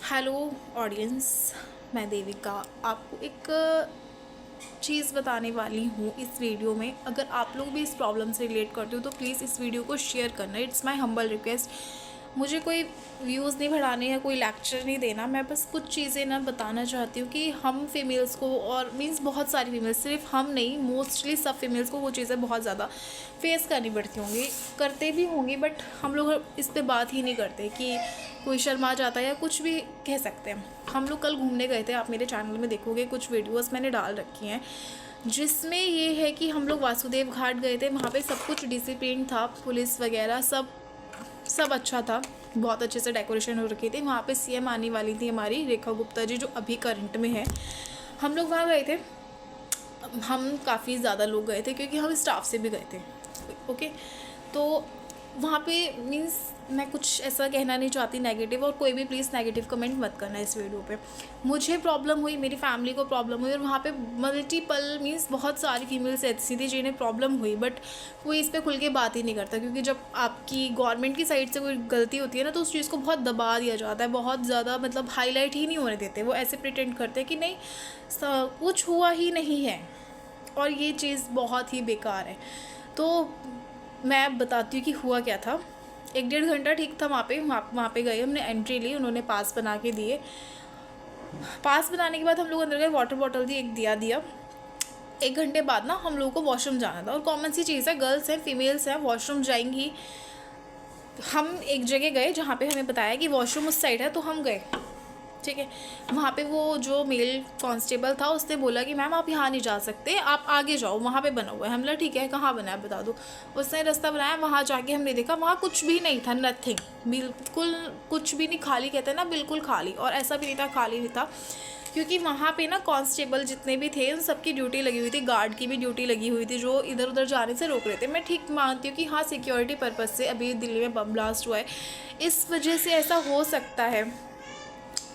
Hello audience, मैं देविका आपको एक चीज़ बताने वाली हूँ इस वीडियो में। अगर आप लोग भी इस प्रॉब्लम से रिलेट करते हो तो प्लीज़ इस वीडियो को शेयर करना। It's my humble request. मुझे कोई व्यूज़ नहीं बढ़ाने या कोई लेक्चर नहीं देना, मैं बस कुछ चीज़ें ना बताना चाहती हूँ कि हम फीमेल्स को, और मीन्स बहुत सारी फीमेल्स, सिर्फ हम नहीं, मोस्टली सब फीमेल्स को वो चीज़ें बहुत ज़्यादा फेस करनी पड़ती होंगी, करते भी होंगी, बट हम लोग इस पर बात ही नहीं करते कि कोई शर्मा जाता है या कुछ भी कह सकते हैं। हम लोग कल घूमने गए थे, आप मेरे चैनल में देखोगे कुछ वीडियोस मैंने डाल रखी हैं जिसमें ये है कि हम लोग वासुदेव घाट गए थे। वहाँ पे सब कुछ डिसिप्लिन था, पुलिस वगैरह सब अच्छा था, बहुत अच्छे से डेकोरेशन हो रखी थी। वहाँ पे सीएम आने वाली थी हमारी रेखा गुप्ता जी, जो अभी करंट में है। हम लोग वहाँ गए थे, हम काफ़ी ज़्यादा लोग गए थे क्योंकि हम स्टाफ से भी गए थे। ओके, तो वहाँ पे मीन्स मैं कुछ ऐसा कहना नहीं चाहती नेगेटिव, और कोई भी प्लीज़ नेगेटिव कमेंट मत करना इस वीडियो पे। मुझे प्रॉब्लम हुई, मेरी फैमिली को प्रॉब्लम हुई, और वहाँ पे मल्टीपल मीन्स बहुत सारी फीमेल्स ऐसी थी जिन्हें प्रॉब्लम हुई, बट कोई इस पर खुल के बात ही नहीं करता। क्योंकि जब आपकी गवर्नमेंट की साइड से कोई गलती होती है ना, तो उस चीज़ को बहुत दबा दिया जाता है, बहुत ज़्यादा मतलब हाईलाइट ही नहीं होने देते। वो ऐसे प्रिटेंड करते हैं कि नहीं कुछ हुआ ही नहीं है, और ये चीज़ बहुत ही बेकार है। तो मैं बताती हूँ कि हुआ क्या था। 1-1.5 घंटा ठीक था वहाँ पे गए, हमने एंट्री ली, उन्होंने पास बना के दिए। पास बनाने के बाद हम लोग अंदर गए, वाटर बॉटल दी, एक दिया। 1 घंटे बाद ना हम लोगों को वॉशरूम जाना था, और कॉमन सी चीज़ है, गर्ल्स हैं, फीमेल्स हैं, वॉशरूम जाएंगी। हम एक जगह गए जहाँ पे हमें बताया कि वॉशरूम उस साइड है, तो हम गए। ठीक है, वहाँ पे वो जो मेल कांस्टेबल था उसने बोला कि मैम आप यहाँ नहीं जा सकते, आप आगे जाओ, वहाँ पे बना हुआ है। हम बोला ठीक है, कहाँ बना है बता दो। उसने रास्ता बनाया, वहाँ जाके हमने देखा वहाँ कुछ भी नहीं था, नथिंग, बिल्कुल कुछ भी नहीं, खाली कहते हैं ना, बिल्कुल खाली। और ऐसा भी नहीं था खाली नहीं था, क्योंकि वहाँ पे ना कांस्टेबल जितने भी थे उन सबकी ड्यूटी लगी हुई थी, गार्ड की भी ड्यूटी लगी हुई थी, जो इधर उधर जाने से रोक रहे थे। मैं ठीक मानती हूँ कि हाँ, सिक्योरिटी पर्पज़ से अभी दिल्ली में बम ब्लास्ट हुआ है, इस वजह से ऐसा हो सकता है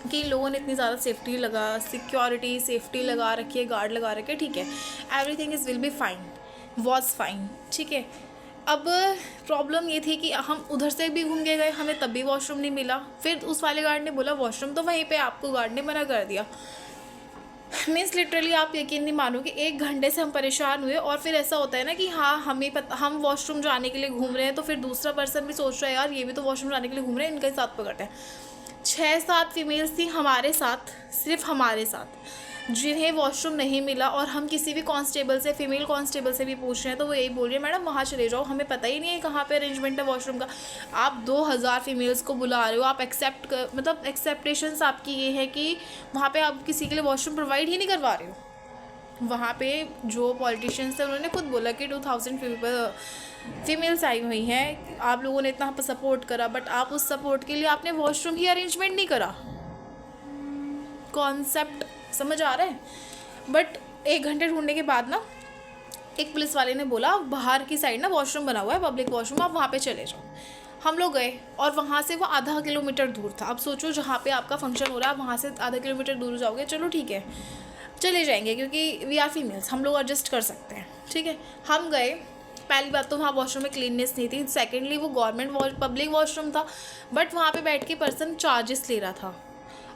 कि लोगों ने इतनी ज़्यादा सिक्योरिटी सेफ्टी लगा रखी है, गार्ड लगा रखे, ठीक है, everything is will be fine, was fine, ठीक है। अब प्रॉब्लम ये थी कि हम उधर से भी घूम के गए, हमें तब भी वॉशरूम नहीं मिला। फिर उस वाले गार्ड ने बोला वॉशरूम तो वहीं पे, आपको गार्ड ने मना कर दिया। मीन्स लिटरली आप यकीन नहीं मानोगे, 1 घंटे से हम परेशान हुए। और फिर ऐसा होता है ना कि हाँ, हमें पता, हम वॉशरूम जाने के लिए घूम रहे हैं, तो फिर दूसरा पर्सन भी सोच रहा है यार ये भी तो वॉशरूम जाने के लिए घूम रहे हैं, इनका ही साथ पकड़ते हैं। 6-7 फीमेल्स थी हमारे साथ, सिर्फ हमारे साथ, जिन्हें वॉशरूम नहीं मिला। और हम किसी भी कांस्टेबल से, फीमेल कांस्टेबल से भी पूछ रहे हैं, तो वो यही बोल रही है मैडम वहाँ चले जाओ, हमें पता ही नहीं है कहाँ पे अरेंजमेंट है वॉशरूम का। आप 2000 फीमेल्स को बुला रहे हो, आप मतलब एक्सेप्टेशंस आपकी ये है कि वहाँ पे आप किसी के लिए वॉशरूम प्रोवाइड ही नहीं करवा रहे हो। वहाँ पे जो पॉलिटिशियंस थे उन्होंने खुद बोला कि 2000 फीमेल्स आई हुई हैं, आप लोगों ने इतना सपोर्ट करा, बट आप उस सपोर्ट के लिए आपने वॉशरूम ही अरेंजमेंट नहीं करा। कॉन्सेप्ट समझ आ रहा है? बट 1 घंटे ढूंढने के बाद ना एक पुलिस वाले ने बोला बाहर की साइड ना वॉशरूम बना हुआ है, पब्लिक वॉशरूम, आप वहाँ पे चले जाओ। हम लोग गए, और वहाँ से वो आधा किलोमीटर दूर था। अब सोचो जहाँ पे आपका फंक्शन हो रहा है, आप वहाँ से आधा किलोमीटर दूर जाओगे, चलो ठीक है चले जाएंगे, क्योंकि वी आर फीमेल्स, हम लोग एडजस्ट कर सकते हैं, ठीक है। हम गए, पहली बात तो वहाँ वॉशरूम में क्लीननेस नहीं थी, सेकेंडली वो गवर्नमेंट पब्लिक वॉशरूम था, बट वहाँ पे बैठ के पर्सन चार्जेस ले रहा था,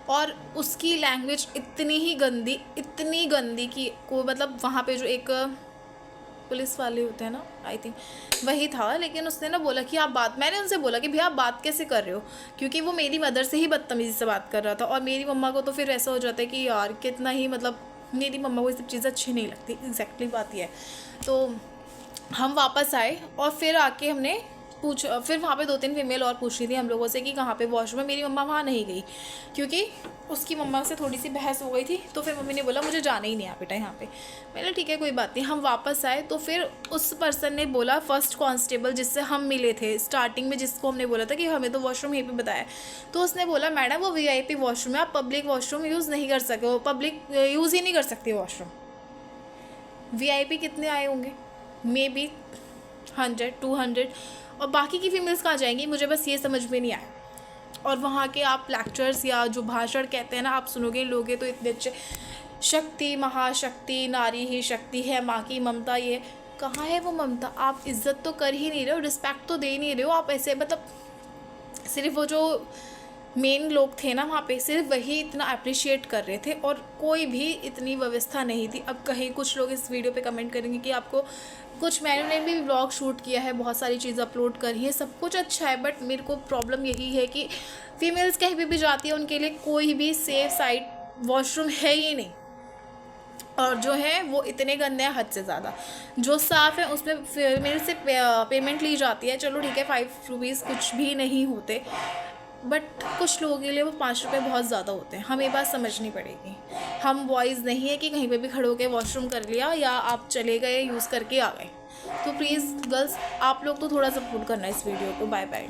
और उसकी लैंग्वेज इतनी गंदी कि को मतलब वहाँ पे जो एक पुलिस वाले होते हैं ना, आई थिंक वही था, लेकिन उसने ना बोला कि मैंने उनसे बोला कि भैया आप बात कैसे कर रहे हो, क्योंकि वो मेरी मदर से ही बदतमीज़ी से बात कर रहा था। और मेरी मम्मा को तो फिर ऐसा हो जाता है कि यार कितना ही, मतलब मेरी मम्मा को ये सब चीज़ें अच्छी नहीं लगती, एग्जैक्टली बात ये है। तो हम वापस आए, और फिर आके हमने फिर वहाँ पे 2-3 फीमेल और पूछ रही थी हम लोगों से कि कहाँ पे वॉशरूम है। मेरी मम्मा वहाँ नहीं गई, क्योंकि उसकी मम्मा से थोड़ी सी बहस हो गई थी, तो फिर मम्मी ने बोला मुझे जाना ही नहीं है बेटा यहाँ पे। मैंने ठीक है कोई बात नहीं। हम वापस आए, तो फिर उस पर्सन ने बोला, फर्स्ट कांस्टेबल जिससे हम मिले थे स्टार्टिंग में, जिसको हमने बोला था कि हमें तो वॉशरूम यहीं पे बताया, तो उसने बोला मैडम वो VIP वॉशरूम है, आप पब्लिक वॉशरूम यूज़ नहीं कर सके, पब्लिक यूज़ ही नहीं कर सकते वॉशरूम। VIP कितने आए होंगे, मे बी 100-200, और बाकी की फीमेल्स कहाँ जाएंगी, मुझे बस ये समझ में नहीं आया। और वहाँ के आप लेक्चर्स या जो भाषण कहते हैं ना, आप सुनोगे लोगे तो इतने अच्छे, शक्ति महाशक्ति नारी ही शक्ति है, माँ की ममता, ये कहाँ है वो ममता? आप इज्जत तो कर ही नहीं रहे हो, रिस्पेक्ट तो दे नहीं रहे हो, आप ऐसे मतलब सिर्फ वो जो मेन लोग थे ना वहाँ पे, सिर्फ वही इतना अप्रिशिएट कर रहे थे और कोई भी इतनी व्यवस्था नहीं थी। अब कहीं कुछ लोग इस वीडियो पे कमेंट करेंगे कि आपको कुछ, मैंने भी व्लॉग शूट किया है, बहुत सारी चीज़ अपलोड करी है, सब कुछ अच्छा है, बट मेरे को प्रॉब्लम यही है कि फीमेल्स कहीं भी जाती है उनके लिए कोई भी सेफ साइड वॉशरूम है ही नहीं, और जो है वो इतने गंदे हैं हद से ज़्यादा। जो साफ़ है उसमें मेरे से पेमेंट ली जाती है, चलो ठीक है 5 रुपीज़ कुछ भी नहीं होते, बट कुछ लोगों के लिए वो 5 रुपये बहुत ज़्यादा होते हैं। हमें बात समझनी पड़ेगी। हम बॉयज़ नहीं है कि कहीं पे भी खड़े होकर वॉशरूम कर लिया या आप चले गए यूज़ करके आ गए। तो प्लीज़ गर्ल्स, आप लोग तो थोड़ा सपोर्ट करना इस वीडियो को। Bye bye.